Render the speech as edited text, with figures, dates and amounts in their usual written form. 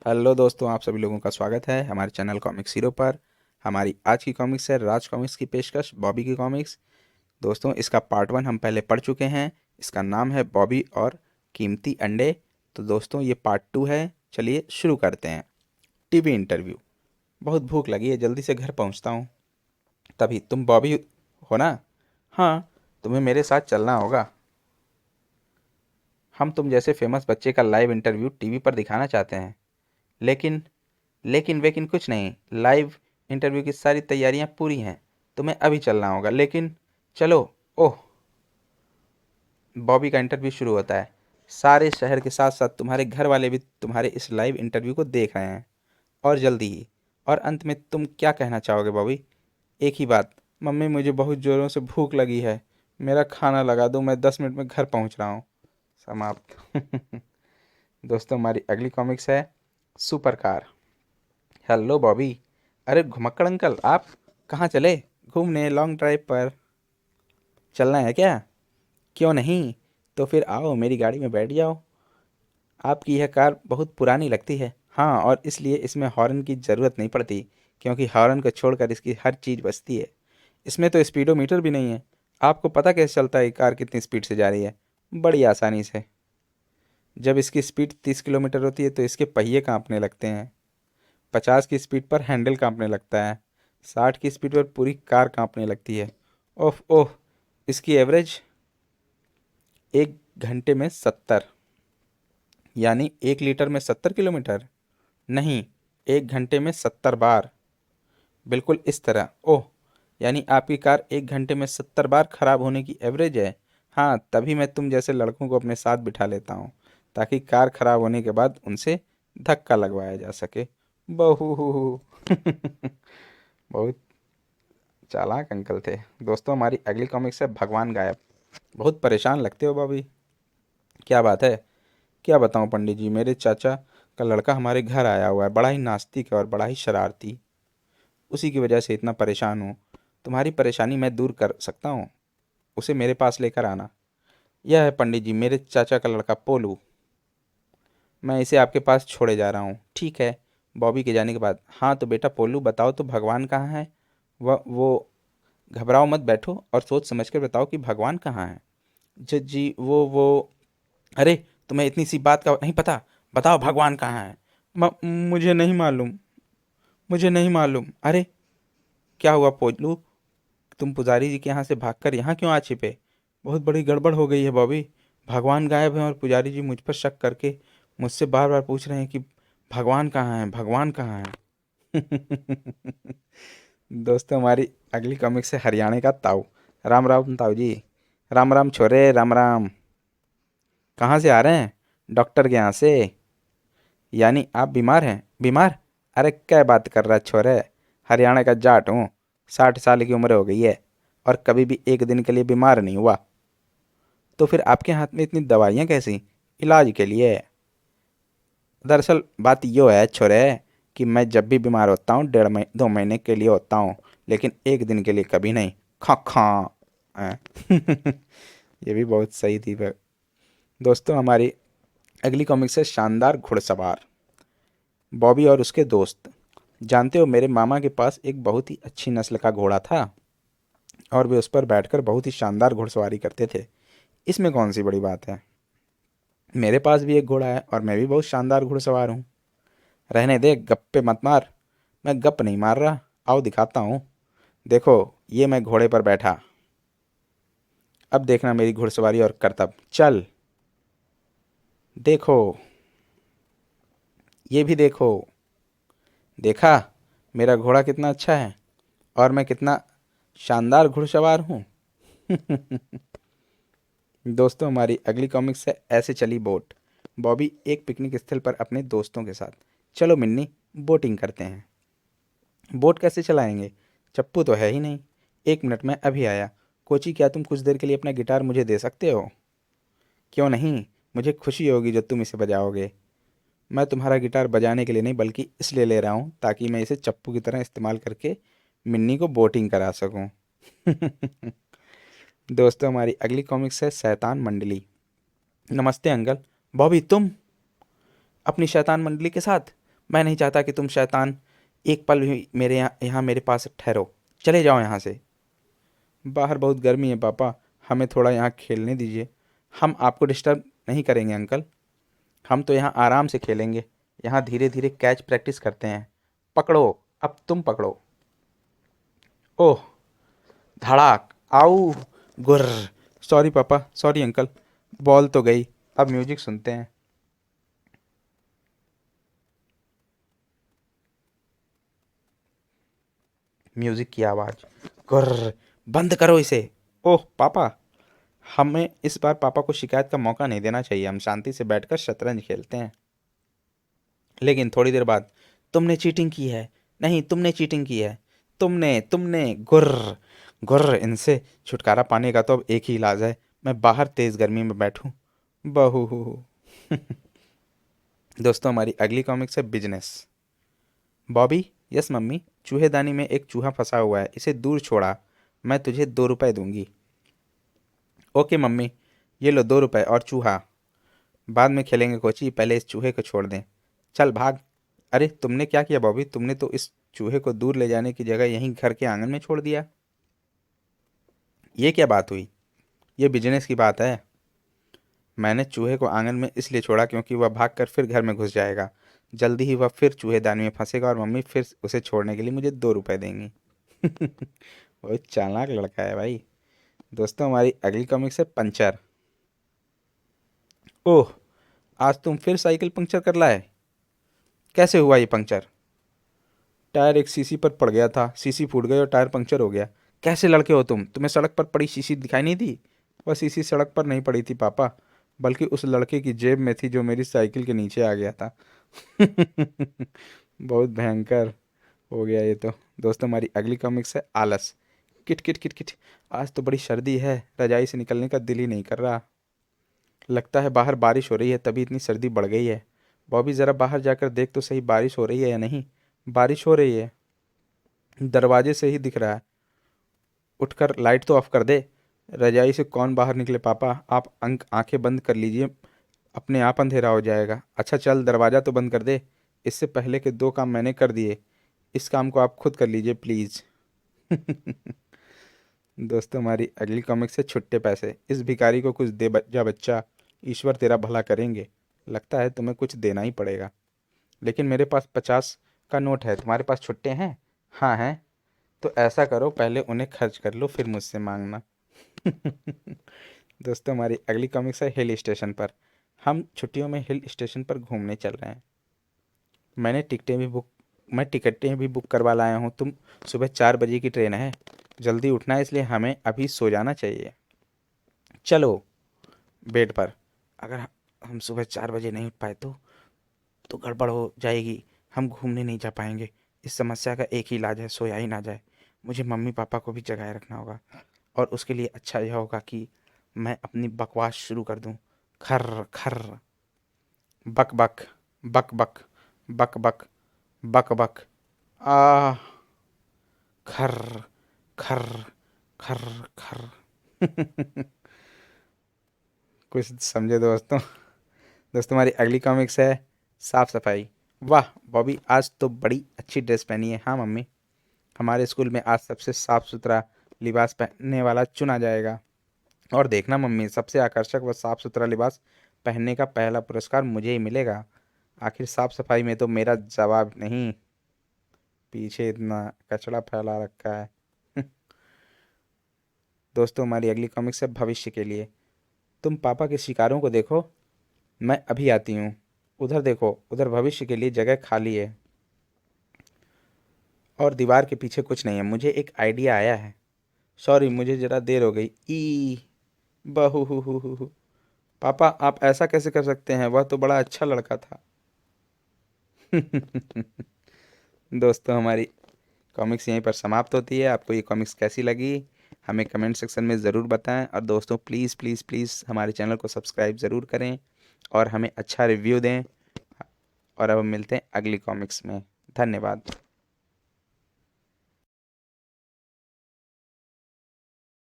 Hello दोस्तों, आप सभी लोगों का स्वागत है हमारे चैनल कॉमिक्स हीरो पर। हमारी आज की कॉमिक्स है राज कॉमिक्स की पेशकश बॉबी की कॉमिक्स। दोस्तों, इसका पार्ट 1 हम पहले पढ़ चुके हैं। इसका नाम है बॉबी और कीमती अंडे। तो दोस्तों, ये पार्ट 2 है। चलिए शुरू करते हैं। TV interview. बहुत भूख लगी है, जल्दी से घर पहुंचता हूँ। तभी तुम बॉबी हो ना? हाँ, तुम्हें मेरे साथ चलना होगा। हम तुम जैसे फेमस बच्चे का लाइव इंटरव्यू टीवी पर दिखाना चाहते हैं। लेकिन लेकिन वेकिन कुछ नहीं, लाइव इंटरव्यू की सारी तैयारियां पूरी हैं। तुम्हें अभी चलना होगा, लेकिन चलो। ओह, बॉबी का इंटरव्यू शुरू होता है। सारे शहर के साथ साथ तुम्हारे घर वाले भी तुम्हारे इस लाइव इंटरव्यू को देख रहे हैं, और जल्दी ही। और अंत में तुम क्या कहना चाहोगे बॉबी? एक ही बात। मम्मी, मुझे बहुत ज़ोरों से भूख लगी है। मेरा खाना लगा दो, मैं 10 मिनट में घर पहुंच रहा हूँ। समाप्त। दोस्तों, हमारी अगली कॉमिक्स है सुपर कार। हेलो बॉबी। अरे घुमक्कड़ अंकल, आप कहाँ चले? घूमने, लॉन्ग ड्राइव पर चलना है क्या? क्यों नहीं, तो फिर आओ मेरी गाड़ी में बैठ जाओ। आपकी यह कार बहुत पुरानी लगती है। हाँ, और इसलिए इसमें हॉर्न की ज़रूरत नहीं पड़ती, क्योंकि हॉर्न को छोड़कर इसकी हर चीज़ बजती है। इसमें तो स्पीडोमीटर भी नहीं है। आपको पता कैसे चलता है कि कार कितनी स्पीड से जा रही है? बड़ी आसानी से। जब इसकी स्पीड 30 किलोमीटर होती है तो इसके पहिए कांपने लगते हैं। 50 की स्पीड पर हैंडल कांपने लगता है। 60 की स्पीड पर पूरी कार कांपने लगती है। ओह ओह, इसकी एवरेज 1 घंटे में 70। यानी 1 लीटर में 70 किलोमीटर? नहीं, 1 घंटे में 70 बार। बिल्कुल इस तरह। ओह, यानी आपकी कार 1 घंटे में 70 बार खराब होने की एवरेज है। हाँ, तभी मैं तुम जैसे लड़कों को अपने साथ बिठा लेता हूँ, ताकि कार खराब होने के बाद उनसे धक्का लगवाया जा सके। बहू। बहुत चालाक अंकल थे। दोस्तों, हमारी अगली कॉमिक्स है भगवान गायब। बहुत परेशान लगते हो भाभी। क्या बात है? क्या बताऊं पंडित जी, मेरे चाचा का लड़का हमारे घर आया हुआ है। बड़ा ही नास्तिक है और बड़ा ही शरारती। उसी की वजह से इतना परेशान हूँ। तुम्हारी परेशानी मैं दूर कर सकता हूँ। उसे मेरे पास लेकर आना। यह है पंडित जी मेरे चाचा का लड़का पोलू। मैं इसे आपके पास छोड़े जा रहा हूँ, ठीक है? बॉबी के जाने के बाद, हाँ तो बेटा पोलू, बताओ तो भगवान कहाँ है? वह वो घबराओ मत, बैठो और सोच समझ कर बताओ कि भगवान कहाँ है। जज जी, वो अरे, तुम्हें इतनी सी बात का नहीं पता? बताओ भगवान कहाँ है। मुझे नहीं मालूम। मुझे नहीं मालूम। अरे, क्या हुआ पोलू? तुम पुजारी जी के यहाँ से भागकर यहाँ क्यों आ छिपे? बहुत बड़ी गड़बड़ हो गई है बॉबी। भगवान गायब है और पुजारी जी मुझ पर शक करके मुझसे बार बार पूछ रहे हैं कि भगवान कहाँ है, भगवान कहाँ है। दोस्तों, हमारी अगली कॉमिक्स है हरियाणा का ताऊ। राम राम ताऊ जी। राम राम छोरे, राम राम। कहाँ से आ रहे हैं? डॉक्टर के यहाँ से। यानी आप बीमार हैं? बीमार? अरे क्या बात कर रहा है छोरे। हरियाणा का जाट हूँ। 60 साल की उम्र हो गई है और कभी भी एक दिन के लिए बीमार नहीं हुआ। तो फिर आपके हाथ में इतनी दवाइयाँ कैसी? इलाज के लिए। दरअसल बात यो है छोरे, कि मैं जब भी बीमार होता हूँ 1.5 2 महीने के लिए होता हूँ, लेकिन एक दिन के लिए कभी नहीं। खा खा। हैं? ये भी बहुत सही थी। दोस्तों, हमारी अगली कॉमिक्स है शानदार घुड़सवार। बॉबी और उसके दोस्त। जानते हो, मेरे मामा के पास एक बहुत ही अच्छी नस्ल का घोड़ा था, और वे उस पर बैठकर बहुत ही शानदार घुड़सवारी करते थे। इसमें कौन सी बड़ी बात है? मेरे पास भी एक घोड़ा है और मैं भी बहुत शानदार घुड़सवार हूँ। रहने दे, गप्पे मत मार। मैं गप नहीं मार रहा, आओ दिखाता हूँ। देखो, ये मैं घोड़े पर बैठा। अब देखना मेरी घुड़सवारी और करतब। चल, देखो, ये भी देखो। देखा मेरा घोड़ा कितना अच्छा है, और मैं कितना शानदार घुड़सवार हूँ। दोस्तों, हमारी अगली कॉमिक्स है ऐसे चली बोट। बॉबी एक पिकनिक स्थल पर अपने दोस्तों के साथ। चलो मिन्नी, बोटिंग करते हैं। बोट कैसे चलाएंगे? चप्पू तो है ही नहीं। 1 मिनट में अभी आया। कोची, क्या तुम कुछ देर के लिए अपना गिटार मुझे दे सकते हो? क्यों नहीं, मुझे खुशी होगी जो तुम इसे बजाओगे। मैं तुम्हारा गिटार बजाने के लिए नहीं, बल्कि इसलिए ले रहा हूँ ताकि मैं इसे चप्पू की तरह इस्तेमाल करके मिन्नी को बोटिंग करा सकूं। दोस्तों, हमारी अगली कॉमिक्स है शैतान मंडली। नमस्ते अंकल। बॉबी, तुम अपनी शैतान मंडली के साथ? मैं नहीं चाहता कि तुम शैतान एक पल भी मेरे यहाँ मेरे पास ठहरो। चले जाओ यहाँ से। बाहर बहुत गर्मी है पापा, हमें थोड़ा यहाँ खेलने दीजिए। हम आपको डिस्टर्ब नहीं करेंगे अंकल, हम तो यहाँ आराम से खेलेंगे। यहाँ धीरे धीरे कैच प्रैक्टिस करते हैं। पकड़ो, अब तुम पकड़ो। ओह, धड़ाक, आऊ, गुर्र। सॉरी पापा, सॉरी अंकल, बॉल तो गई। अब म्यूजिक सुनते हैं। म्यूजिक की आवाज़। गुर्र, बंद करो इसे। ओह पापा, हमें इस बार पापा को शिकायत का मौका नहीं देना चाहिए। हम शांति से बैठकर शतरंज खेलते हैं। लेकिन थोड़ी देर बाद, तुमने चीटिंग की है, नहीं तुमने चीटिंग की है, तुमने तुमने गुर्र गुर्र। इनसे छुटकारा पाने का तो अब एक ही इलाज है, मैं बाहर तेज गर्मी में बैठूं। बहू। दोस्तों, हमारी अगली कॉमिक्स है बिजनेस। बॉबी, यस मम्मी, चूहेदानी में एक चूहा फंसा हुआ है, इसे दूर छोड़ा, मैं तुझे 2 रुपए दूंगी। ओके मम्मी, ये लो 2 रुपए और चूहा। बाद में खेलेंगे कोची, पहले इस चूहे को छोड़ दें। चल भाग। अरे तुमने क्या किया बॉबी, तुमने तो इस चूहे को दूर ले जाने की जगह यहीं घर के आंगन में छोड़ दिया। ये क्या बात हुई, ये बिजनेस की बात है। मैंने चूहे को आंगन में इसलिए छोड़ा क्योंकि वह भागकर फिर घर में घुस जाएगा। जल्दी ही वह फिर चूहेदानी में फंसेगा और मम्मी फिर उसे छोड़ने के लिए मुझे 2 रुपए देंगी। बहुत चालाक लड़का है भाई। दोस्तों, हमारी अगली कॉमिक्स है पंचर। ओह, आज तुम फिर साइकिल पंक्चर कर लाए। कैसे हुआ ये पंक्चर। टायर एक सीसी पर पड़ गया था, सीसी फूट गई और टायर पंक्चर हो गया। कैसे लड़के हो तुम, तुम्हें सड़क पर पड़ी शीशी दिखाई नहीं दी। वह शीशी सड़क पर नहीं पड़ी थी पापा, बल्कि उस लड़के की जेब में थी जो मेरी साइकिल के नीचे आ गया था। बहुत भयंकर हो गया ये तो। दोस्तों, हमारी अगली कॉमिक्स है आलस। Kit kit kit kit. आज तो बड़ी सर्दी है, रजाई से निकलने का दिल ही नहीं कर रहा। लगता है बाहर बारिश हो रही है, तभी इतनी सर्दी बढ़ गई है। बॉबी, ज़रा बाहर जाकर देख तो सही, बारिश हो रही है या नहीं। बारिश हो रही है, दरवाजे से ही दिख रहा है। उठकर लाइट तो ऑफ कर दे। रजाई से कौन बाहर निकले पापा, आप आंखें बंद कर लीजिए, अपने आप अंधेरा हो जाएगा। अच्छा चल, दरवाज़ा तो बंद कर दे। इससे पहले के 2 काम मैंने कर दिए, इस काम को आप खुद कर लीजिए प्लीज़। दोस्तों, हमारी अगली कॉमिक्स है छुट्टे पैसे। इस भिखारी को कुछ दे जा बच्चा, ईश्वर तेरा भला करेंगे। लगता है तुम्हें कुछ देना ही पड़ेगा। लेकिन मेरे पास 50 का नोट है, तुम्हारे पास छुट्टे हैं। हाँ हैं। तो ऐसा करो, पहले उन्हें खर्च कर लो, फिर मुझसे मांगना। दोस्तों, हमारी अगली कॉमिक्स है हिल स्टेशन पर। हम छुट्टियों में हिल स्टेशन पर घूमने चल रहे हैं। मैंने टिकटें भी बुक मैं टिकटें भी बुक करवा लाया हूँ। तुम सुबह 4 बजे की ट्रेन है, जल्दी उठना है, इसलिए हमें अभी सो जाना चाहिए। चलो बेड पर। अगर हम सुबह 4 बजे नहीं उठ पाए तो गड़बड़ हो जाएगी, हम घूमने नहीं जा पाएंगे। इस समस्या का एक ही इलाज है, सोया ही ना जाए। मुझे मम्मी पापा को भी जगाए रखना होगा, और उसके लिए अच्छा यह होगा कि मैं अपनी बकवास शुरू कर दूं। खर्र खर्र, बक बक, बक बक, बक बक, बक बक, आ, खर्र खर्र खर्र खर्र। कुछ समझे दोस्तों। दोस्तों, हमारी अगली कॉमिक्स है साफ सफाई। वाह बॉबी, आज तो बड़ी अच्छी ड्रेस पहनी है। हाँ मम्मी, हमारे स्कूल में आज सबसे साफ सुथरा लिबास पहनने वाला चुना जाएगा। और देखना मम्मी, सबसे आकर्षक व साफ सुथरा लिबास पहनने का पहला पुरस्कार मुझे ही मिलेगा। आखिर साफ सफाई में तो मेरा जवाब नहीं, पीछे इतना कचरा फैला रखा है। दोस्तों, हमारी अगली कॉमिक्स है भविष्य के लिए। तुम पापा के शिकारों को देखो, मैं अभी आती हूँ। उधर देखो, उधर भविष्य के लिए जगह खाली है और दीवार के पीछे कुछ नहीं है। मुझे एक आइडिया आया है। सॉरी, मुझे ज़रा देर हो गई। ई बहू हु। पापा, आप ऐसा कैसे कर सकते हैं, वह तो बड़ा अच्छा लड़का था। दोस्तों, हमारी कॉमिक्स यहीं पर समाप्त होती है। आपको ये कॉमिक्स कैसी लगी, हमें कमेंट सेक्शन में ज़रूर बताएं। और दोस्तों, प्लीज़ प्लीज़ प्लीज़ हमारे चैनल को सब्सक्राइब ज़रूर करें और हमें अच्छा रिव्यू दें। और अब हम मिलते हैं अगली कॉमिक्स में। धन्यवाद।